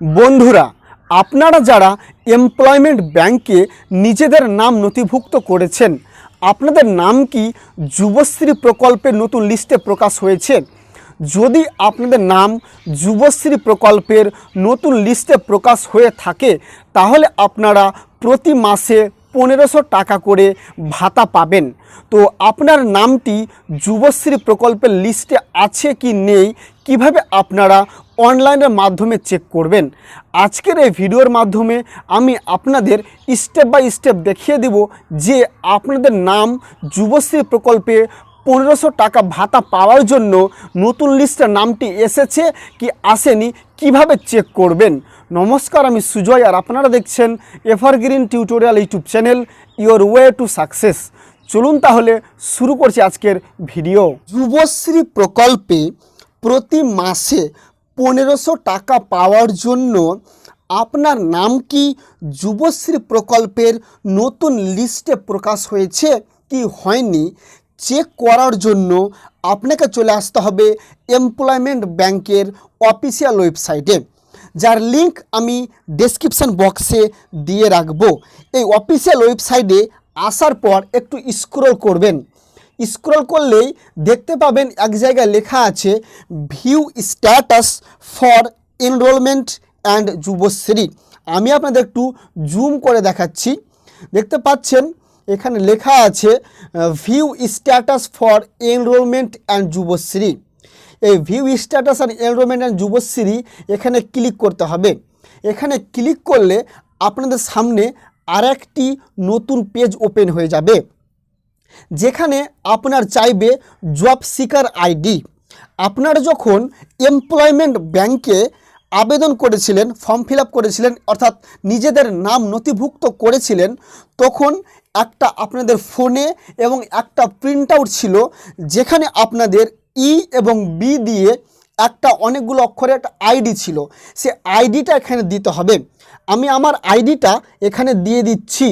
বন্ধুরা, আপনারা যারা এমপ্লয়মেন্ট ব্যাংকে নিজেদের নাম নথিভুক্ত করেছেন, আপনাদের নাম কি যুবশ্রী প্রকল্পের নতুন লিস্টে প্রকাশ হয়েছে? যদি আপনাদের নাম যুবশ্রী প্রকল্পের নতুন লিস্টে প্রকাশ হয়ে থাকে, তাহলে আপনারা প্রতি মাসে 1500 টাকা করে ভাতা পাবেন। তো আপনার নামটি যুবশ্রী প্রকল্পের লিস্টে আছে কি নেই, কিভাবে আপনারা অনলাইনের মাধ্যমে চেক করবেন, আজকের এই ভিডিওর মাধ্যমে আমি আপনাদের স্টেপ বাই স্টেপ দেখিয়ে দেব যে আপনাদের নাম যুবশ্রী প্রকল্পে 1500 টাকা ভাতা পাওয়ার জন্য নতুন লিস্টের নামটি এসেছে কি আসেনি, কিভাবে চেক করবেন। নমস্কার, আমি সুজয় আর আপনারা দেখছেন evergreen tutorial YouTube channel, your way to success. চলুন তাহলে শুরু করছি আজকের ভিডিও। যুবশ্রী প্রকল্পে প্রতি মাসে 1500 টাকা পাওয়ার জন্য আপনার নাম কি যুবশ্রী প্রকল্পের নতুন লিস্টে প্রকাশ হয়েছে কি হয়নি, চেক করার জন্য আপনাকে চলে আসতে হবে এমপ্লয়মেন্ট ব্যাংকের অফিসিয়াল ওয়েবসাইটে, যার লিংক আমি ডেসক্রিপশান বক্সে দিয়ে রাখবো। এই অফিসিয়াল ওয়েবসাইটে আসার পর একটু স্ক্রল করবেন। স্ক্রল করলেই দেখতে পাবেন এক জায়গায় লেখা আছে view status for enrolment and Yuvashree. আমি আপনাদের একটু জুম করে দেখাচ্ছি। দেখতে পাচ্ছেন এখানে লেখা আছে view status for enrolment and Yuvashree. এই view status and enrolment and Yuvashree এখানে ক্লিক করতে হবে। এখানে ক্লিক করলে আপনাদের সামনে আরেকটি নতুন পেজ ওপেন হয়ে যাবে, যেখানে আপনার চাইবে জব সিকার আইডি। আপনারা যখন এমপ্লয়মেন্ট ব্যাংকে আবেদন করেছিলেন, ফর্ম ফিল আপ করেছিলেন, অর্থাৎ নিজেদের নাম নথিভুক্ত করেছিলেন, তখন একটা আপনাদের ফোনে এবং একটা প্রিন্ট আউট ছিল, যেখানে আপনাদের ই এবং বি দিয়ে একটা অনেকগুলো অক্ষরে একটা আইডি ছিল। সে আইডিটা এখানে দিতে হবে। আমি আমার আইডিটা এখানে দিয়ে দিচ্ছি।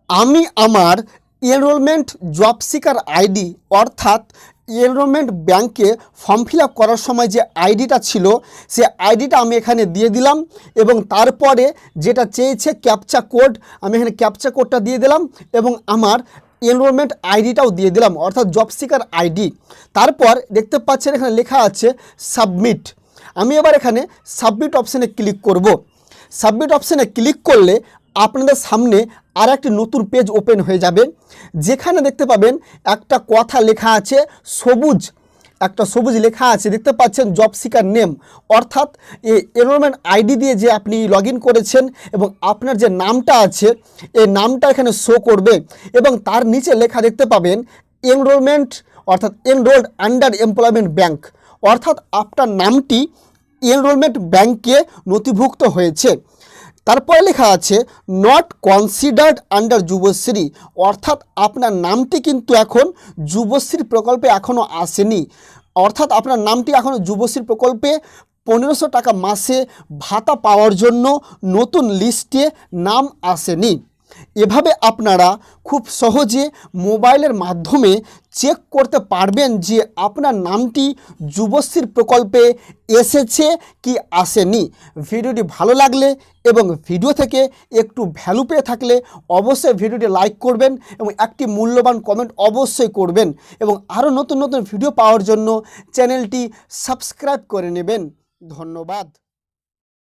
আমি আমার এনরোলমেন্ট জব সিকার আইডি, অর্থাৎ এনরোলমেন্ট ব্যাংকে ফর্ম ফিল আপ করার সময় যে আইডিটা ছিল, সে আইডিটা আমি এখানে দিয়ে দিলাম এবং তারপরে যেটা চেয়েছে ক্যাপচা কোড, আমি এখানে ক্যাপচা কোডটা দিয়ে দিলাম এবং আমার এনরোলমেন্ট আইডিটাও দিয়ে দিলাম, অর্থাৎ জব সিকার আইডি। তারপর দেখতে পাচ্ছেন এখানে লেখা আছে সাবমিট। আমি এবার এখানে সাবমিট অপশানে ক্লিক করব। সাবমিট অপশানে ক্লিক করলে আপনাদের সামনে আর একটি নতুন পেজ ওপেন হয়ে যাবে, যেখানে দেখতে পাবেন একটা কথা লেখা আছে সবুজ, একটা সবুজ লেখা আছে। দেখতে পাচ্ছেন জব সিকার নেম, অর্থাৎ এই এনরোলমেন্ট আইডি দিয়ে যে আপনি লগ ইন করেছেন এবং আপনার যে নামটা আছে এই নামটা এখানে শো করবে এবং তার নিচে লেখা দেখতে পাবেন এনরোলমেন্ট, অর্থাৎ এনরোলড আন্ডার এমপ্লয়মেন্ট ব্যাংক, অর্থাৎ আপনার নামটি এনরোলমেন্ট ব্যাংকে নথিভুক্ত হয়েছে। তারপরে লেখা আছে নট কনসিডার্ড আন্ডার যুবশ্রী, অর্থাৎ আপনার নামটি কিন্তু এখন যুবশ্রী প্রকল্পে এখনও আসেনি, অর্থাৎ আপনার নামটি এখনও যুবশ্রী প্রকল্পে 1500 টাকা মাসে ভাতা পাওয়ার জন্য নতুন লিস্টে নাম আসেনি। এভাবে আপনারা খুব সহজে মোবাইলের মাধ্যমে চেক করতে পারবেন যে আপনার নামটি যুবশ্রী প্রকল্পে এসেছে কি আসেনি। ভিডিওটি ভালো লাগলে এবং ভিডিও থেকে একটু ভ্যালু পেয়ে থাকলে অবশ্যই ভিডিওটি লাইক করবেন এবং একটি মূল্যবান কমেন্ট অবশ্যই করবেন এবং আরও নতুন নতুন ভিডিও পাওয়ার জন্য চ্যানেলটি সাবস্ক্রাইব করে নেবেন। ধন্যবাদ।